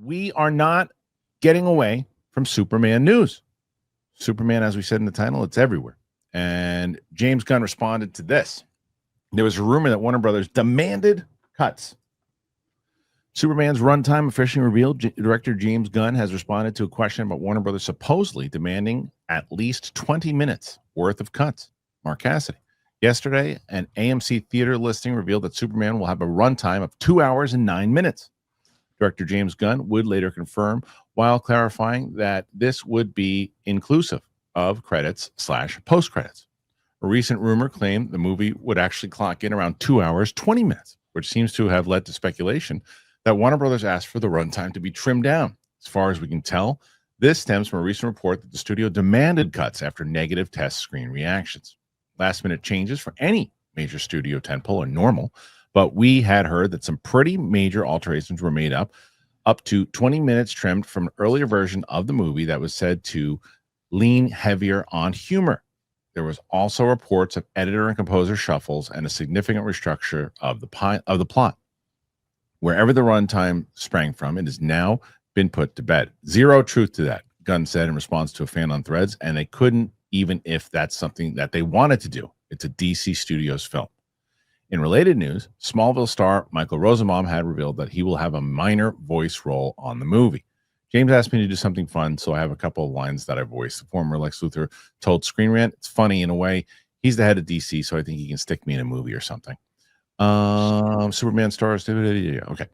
we are not getting away from Superman news. Superman, as we said in the title, it's everywhere. And James Gunn responded to this. There was a rumor that Warner Brothers demanded cuts. Superman's runtime officially revealed. Director James Gunn has responded to a question about Warner Brothers supposedly demanding at least 20 minutes worth of cuts. Mark Cassidy. Yesterday, an AMC theater listing revealed that Superman will have a runtime of 2 hours and 9 minutes. Director James Gunn would later confirm, while clarifying that this would be inclusive of credits / post credits. A recent rumor claimed the movie would actually clock in around 2 hours, 20 minutes, which seems to have led to speculation that Warner Brothers asked for the runtime to be trimmed down. As far as we can tell, this stems from a recent report that the studio demanded cuts after negative test screen reactions. Last-minute changes for any major studio tentpole are normal, but we had heard that some pretty major alterations were made up to 20 minutes trimmed from an earlier version of the movie that was said to lean heavier on humor. There was also reports of editor and composer shuffles and a significant restructure of the plot. Wherever the runtime sprang from, it has now been put to bed. Zero truth to that, Gunn said in response to a fan on Threads, and they couldn't even if that's something that they wanted to do. It's a DC Studios film. In related news, Smallville star Michael Rosenbaum had revealed that he will have a minor voice role on the movie. James asked me to do something fun, so I have a couple of lines that I voiced. The former Lex Luthor told Screen Rant, it's funny in a way. He's the head of DC, so I think he can stick me in a movie or something. Superman stars. Okay.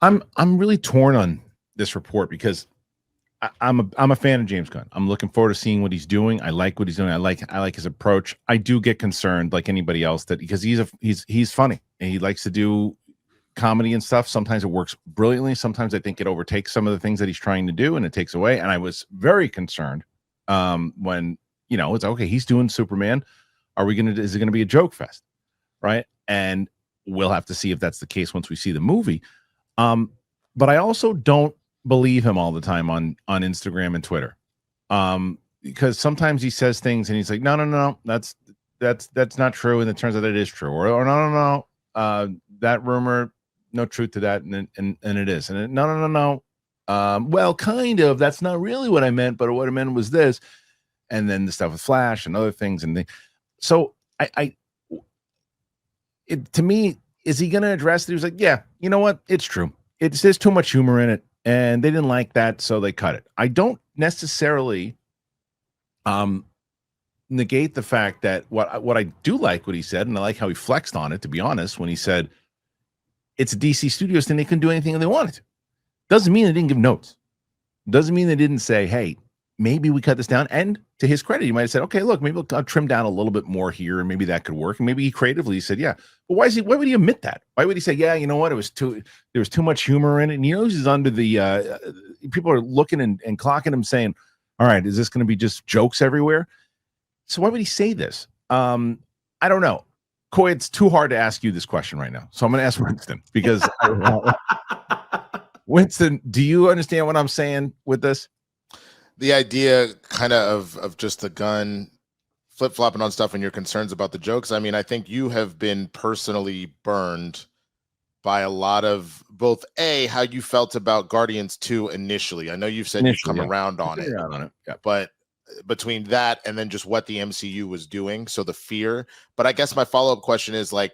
I'm really torn on this report because I'm a fan of James Gunn. I'm looking forward to seeing what he's doing. I like what he's doing. I like his approach. I do get concerned, like anybody else, that because he's funny and he likes to do comedy and stuff. Sometimes it works brilliantly. Sometimes I think it overtakes some of the things that he's trying to do and it takes away. And I was very concerned when it's okay. He's doing Superman. Is it gonna be a joke fest, right? And we'll have to see if that's the case once we see the movie. But I also don't believe him all the time on Instagram and Twitter, because sometimes he says things and he's like, no, that's not true, and it turns out it is true, or no, that rumor, no truth to that, and it is, and no, well, kind of, that's not really what I meant, but what I meant was this, and then the stuff with Flash and other things, and so to me, is he going to address it? He was like, yeah, you know what, it's true. There's too much humor in it, and they didn't like that, so they cut it. I don't necessarily negate the fact that what I do like what he said, and I like how he flexed on it, to be honest, when he said it's a DC Studios thing, they couldn't do anything they wanted to. Doesn't mean they didn't give notes. Doesn't mean they didn't say, hey, maybe we cut this down. And to his credit, he might have said, okay, look, maybe I'll trim down a little bit more here, and maybe that could work. And maybe he creatively said, yeah. But why would he admit that? Why would he say, yeah, you know what? There was too much humor in it. And he's under the people are looking and clocking him saying, all right, is this going to be just jokes everywhere? So why would he say this? I don't know. Coy, it's too hard to ask you this question right now. So I'm going to ask Winston, because Winston, do you understand what I'm saying with this? The idea kind of just the Gunn flip-flopping on stuff and your concerns about the jokes. I mean, I think you have been personally burned by a lot of both how you felt about Guardians 2 initially. I know you've said you've come around on it. Yeah. But between that and then just what the MCU was doing, so the fear. But I guess my follow-up question is, like,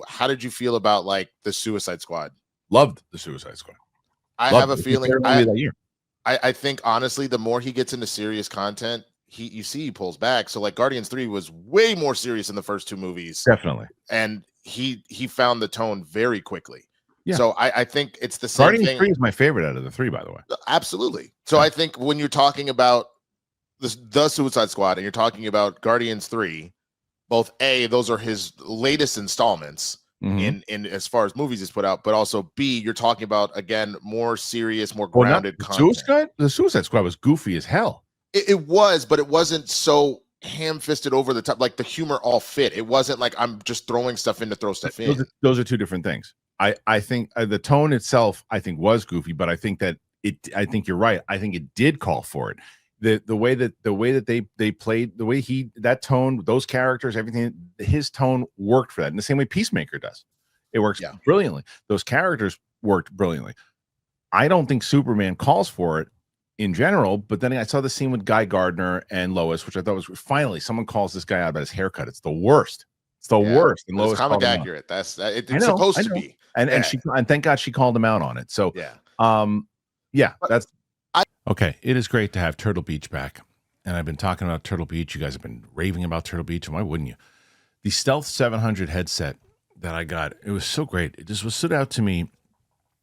how did you feel about like the Suicide Squad? Loved the Suicide Squad. I have a feeling I think honestly, the more he gets into serious content, he pulls back. So like Guardians 3 was way more serious in the first two movies. Definitely. And he found the tone very quickly. Yeah. So I think it's the same Guardians thing. 3 is my favorite out of the three, by the way. Absolutely. So I think when you're talking about the Suicide Squad and you're talking about Guardians 3, both those are his latest installments. In as far as movies he's put out, but also B, you're talking about, again, more serious, more grounded content. The Suicide Squad was goofy as hell. It was, but it wasn't so ham-fisted over the top. Like the humor all fit. It wasn't like I'm just throwing stuff in to throw stuff in. Those are two different things. I think the tone itself, I think, was goofy, but I think that I think you're right. I think it did call for it. The way that they played, the way that tone, those characters, everything, his tone worked for that in the same way Peacemaker does. It works brilliantly. Those characters worked brilliantly. I don't think Superman calls for it in general, but then I saw the scene with Guy Gardner and Lois, which I thought was finally someone calls this guy out about his haircut. It's the worst. It's the worst. And It's Lois comic called him out. accurate. It's supposed to be. And thank God she called him out on it. So that's okay. It is great to have Turtle Beach back. And I've been talking about Turtle Beach. You guys have been raving about Turtle Beach, and why wouldn't you? The Stealth 700 headset that I got, it was so great. It just stood out to me.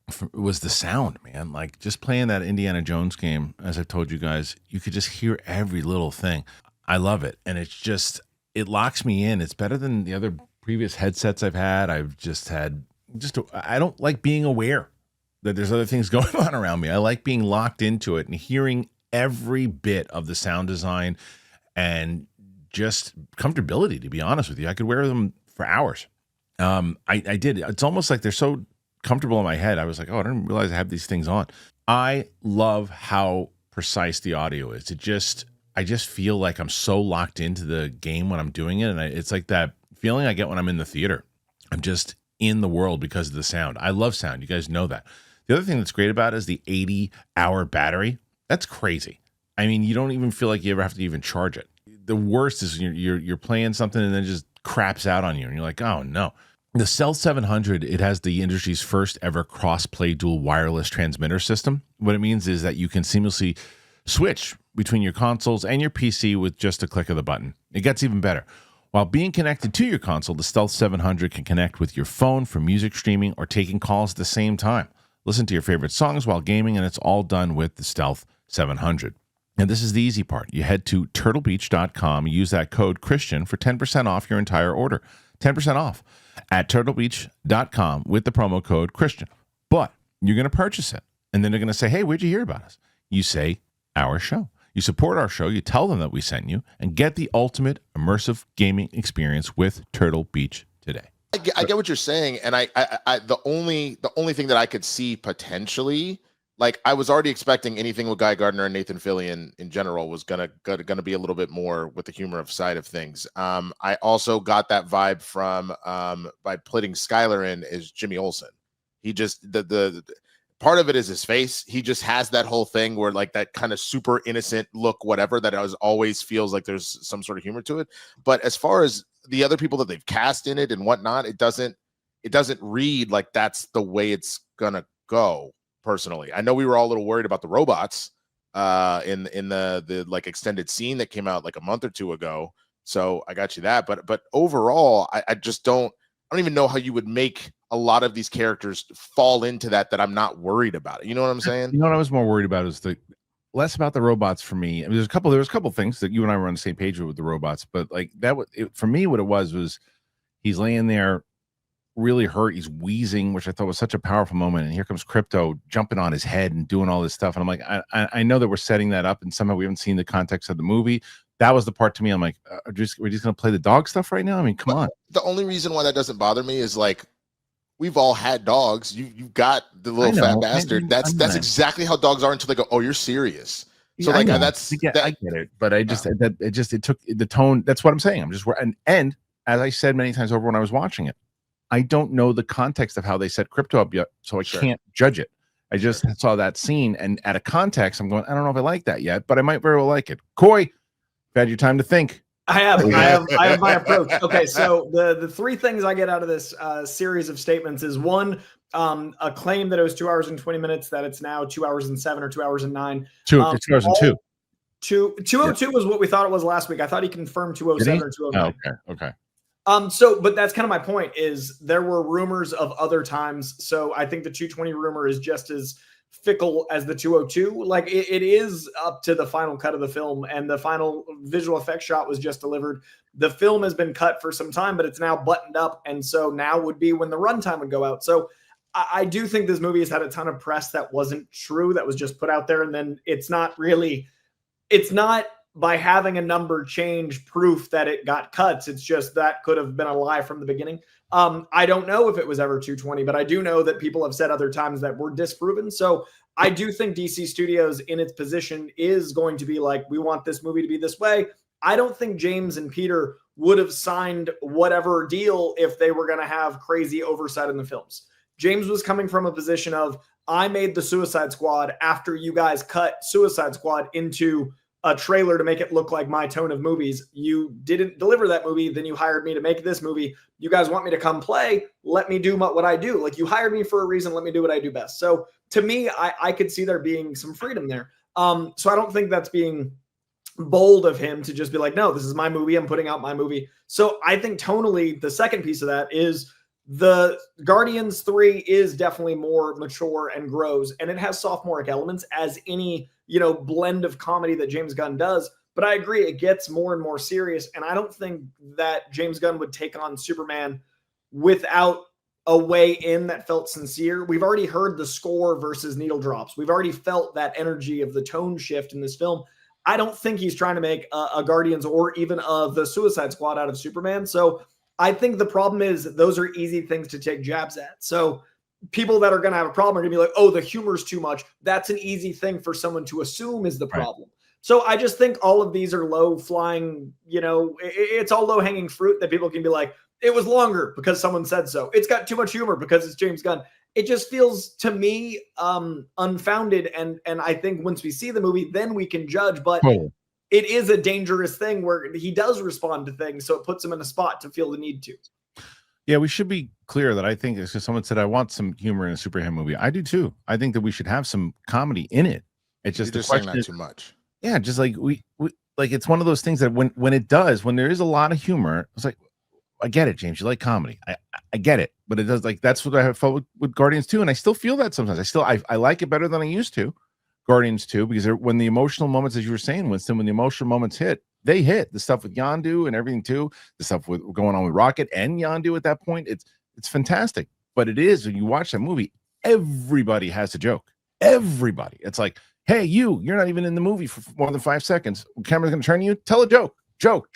It was the sound, man. Like just playing that Indiana Jones game, as I've told you guys, you could just hear every little thing. I love it. And it locks me in. It's better than the other previous headsets I've had. I don't like being aware that there's other things going on around me. I like being locked into it and hearing every bit of the sound design and just comfortability, to be honest with you. I could wear them for hours. I did. It's almost like they're so comfortable in my head. I was like, oh, I didn't realize I have these things on. I love how precise the audio is. I just feel like I'm so locked into the game when I'm doing it. And it's like that feeling I get when I'm in the theater. I'm just in the world because of the sound. I love sound. You guys know that. The other thing that's great about it is the 80-hour battery. That's crazy. I mean, you don't even feel like you ever have to even charge it. The worst is you're playing something and then it just craps out on you. And you're like, oh, no. The Stealth 700, it has the industry's first ever cross-play dual wireless transmitter system. What it means is that you can seamlessly switch between your consoles and your PC with just a click of the button. It gets even better. While being connected to your console, the Stealth 700 can connect with your phone for music streaming or taking calls at the same time. Listen to your favorite songs while gaming, and it's all done with the Stealth 700. And this is the easy part. You head to turtlebeach.com, use that code Kristian for 10% off your entire order. 10% off at turtlebeach.com with the promo code Kristian. But you're going to purchase it, and then they're going to say, hey, where'd you hear about us? You say, our show. You support our show, you tell them that we sent you, and get the ultimate immersive gaming experience with Turtle Beach today. I get what you're saying, and I the only thing that I could see potentially, like I was already expecting anything with Guy Gardner and Nathan Fillion in general was gonna be a little bit more with the humor of side of things. I also got that vibe from by putting Skylar in as Jimmy Olsen. He just the part of it is his face. He just has that whole thing where like that kind of super innocent look, whatever, that always feels like there's some sort of humor to it. But as far as the other people that they've cast in it and whatnot, it doesn't read like that's the way it's gonna go. Personally, I know we were all a little worried about the robots in the like extended scene that came out like a month or two ago. So I got you that. But overall, I just don't even know how you would make a lot of these characters fall into that I'm not worried about it. You know what I'm saying? You know what I was more worried about is less about the robots for me. I mean, there was a couple things that you and I were on the same page with the robots, but like for me, what it was he's laying there really hurt. He's wheezing, which I thought was such a powerful moment. And here comes Crypto jumping on his head and doing all this stuff. And I'm like, I know that we're setting that up, and somehow we haven't seen the context of the movie. That was the part to me. I'm like, we're just going to play the dog stuff right now. I mean, come on. The only reason why that doesn't bother me is like, we've all had dogs. You've got the little fat bastard. That's exactly how dogs are until they go, oh, you're serious. So like I get it, but it took the tone. That's what I'm saying. I'm just and as I said many times over when I was watching it, I don't know the context of how they set Crypto up yet, so I can't judge it. I just saw that scene, and at a context, I'm going, I don't know if I like that yet, but I might very well like it. Coy, you've had your time to think. I have my approach. Okay, so the three things I get out of this series of statements is one, a claim that it was 2 hours and 20 minutes, that it's now 2 hours and 7 or 2 hours and 9. 2 hours and 2. 202 was what we thought it was last week. I thought he confirmed 207 or 209. Oh, okay. But that's kind of my point, is there were rumors of other times. So I think the 220 rumor is just as fickle as the 202. Like it is up to the final cut of the film, and the final visual effects shot was just delivered. The film has been cut for some time, but it's now buttoned up. And so now would be when the runtime would go out. So I do think this movie has had a ton of press that wasn't true, that was just put out there. And then it's not by having a number change proof that it got cuts. It's just that could have been a lie from the beginning. I don't know if it was ever 220, but I do know that people have said other times that were disproven. So I do think DC Studios in its position is going to be like, we want this movie to be this way. I don't think James and Peter would have signed whatever deal if they were going to have crazy oversight in the films. James was coming from a position of, I made the Suicide Squad after you guys cut Suicide Squad into a trailer to make it look like my tone of movies. You didn't deliver that movie. Then you hired me to make this movie. You guys want me to come play. Let me do what I do. Like, you hired me for a reason. Let me do what I do best. So to me, I could see there being some freedom there. So I don't think that's being bold of him to just be like, no, this is my movie. I'm putting out my movie. So I think tonally, the second piece of that is the Guardians 3 is definitely more mature and grows, and it has sophomoric elements as any, blend of comedy that James Gunn does. But I agree, it gets more and more serious. And I don't think that James Gunn would take on Superman without a way in that felt sincere. We've already heard the score versus needle drops. We've already felt that energy of the tone shift in this film. I don't think he's trying to make a Guardians or even the Suicide Squad out of Superman. So I think the problem is those are easy things to take jabs at. So people that are going to have a problem are going to be like, oh, the humor's too much. That's an easy thing for someone to assume is the problem. Right. So I just think all of these are low flying, it's all low hanging fruit that people can be like, it was longer because someone said so. It's got too much humor because it's James Gunn. It just feels to me unfounded. And I think once we see the movie, then we can judge. But it is a dangerous thing where he does respond to things. So it puts him in a spot to feel the need to. Yeah, we should be clear that I think it's because someone said, I want some humor in a superhero movie. I do too. I think that we should have some comedy in it. It's just the question not too much. Yeah, just like we like, it's one of those things that when there is a lot of humor, it's like, I get it, James. You like comedy. I get it, but it does, like, that's what I have felt with Guardians 2, and I still feel that sometimes. I like it better than I used to, Guardians 2, because when the emotional moments, as you were saying, Winston, when the emotional moments hit, they hit. The stuff with Yondu and everything too, the stuff with going on with Rocket and Yondu at that point, it's fantastic. But it is, when you watch that movie, everybody has a joke. Everybody. It's like, hey, you're not even in the movie for more than 5 seconds. Camera's gonna turn to you, tell a joke. Joke.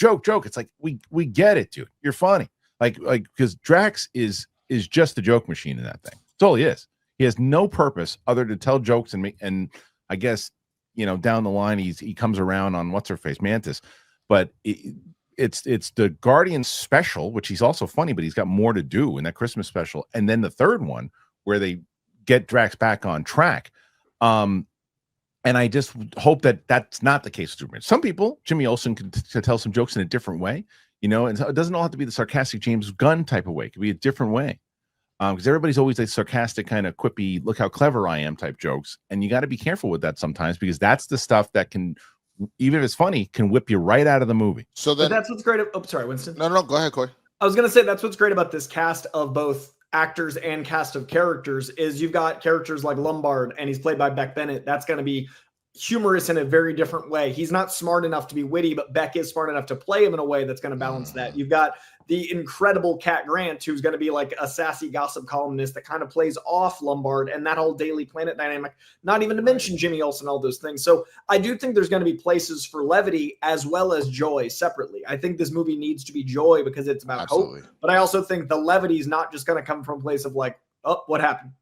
It's like, we get it, dude. You're funny. Like because Drax is just a joke machine in that thing. That's all he is. He has no purpose other to tell jokes and I guess, down the line he comes around on what's her face, Mantis. But it's the Guardians special, which he's also funny, but he's got more to do in that Christmas special. And then the third one where they get Drax back on track. And I just hope that that's not the case with Superman. Some people, Jimmy Olsen, can tell some jokes in a different way, and so it doesn't all have to be the sarcastic James Gunn type of way. It could be a different way. Because everybody's always like sarcastic, kind of quippy, look how clever I am type jokes. And you got to be careful with that sometimes, because that's the stuff that can, even if it's funny, can whip you right out of the movie. So then, but that's what's great. Oh, sorry, Winston. No, go ahead, Coy. I was going to say that's what's great about this cast of both actors and cast of characters is you've got characters like Lombard, and he's played by Beck Bennett. That's going to be humorous in a very different way. He's not smart enough to be witty, but Beck is smart enough to play him in a way that's going to balance that. You've got the incredible Cat Grant, who's going to be like a sassy gossip columnist that kind of plays off Lombard and that whole Daily Planet dynamic, not even to mention Jimmy Olsen, all those things. So I do think there's going to be places for levity as well as joy separately. I think this movie needs to be joy because it's about hope, but I also think the levity is not just going to come from a place of like, oh, what happened?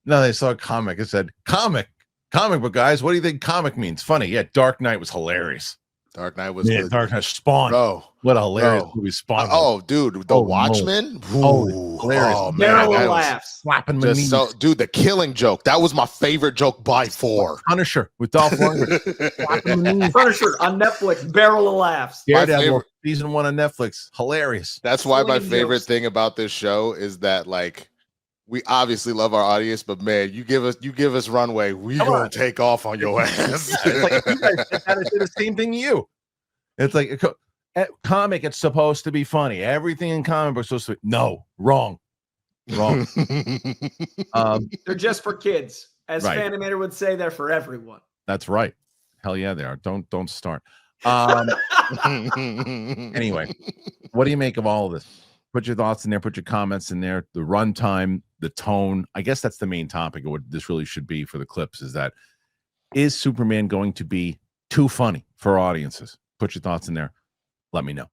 No, they saw a comic. It said, comic book guys, what do you think comic means? Funny. Yeah, Dark Knight was hilarious. Dark Knight was Dark Knight. Spawn. Bro, what a hilarious movie Spawn. Oh, dude, the Watchmen. Oh, hilarious. Oh, man, that laughs. Slapping my knees. So, dude, the Killing Joke. That was my favorite joke by far. Punisher with Dolph Lundgren. Punisher on Netflix. Barrel of laughs. Daredevil, season 1 on Netflix. Hilarious. That's why my favorite thing about this show is that, like, we obviously love our audience, but man, you give us runway, we gonna take off on your ass. Yeah, it's like, you guys gotta say the same thing to you. It's like a comic, it's supposed to be funny. Everything in comic books supposed to be wrong. They're just for kids. As right. Fanimator would say, they're for everyone. That's right. Hell yeah, they are. Don't start. Anyway, what do you make of all of this? Put your thoughts in there, put your comments in there, the runtime, the tone. I guess that's the main topic of what this really should be for the clips, is Superman going to be too funny for audiences? Put your thoughts in there. Let me know.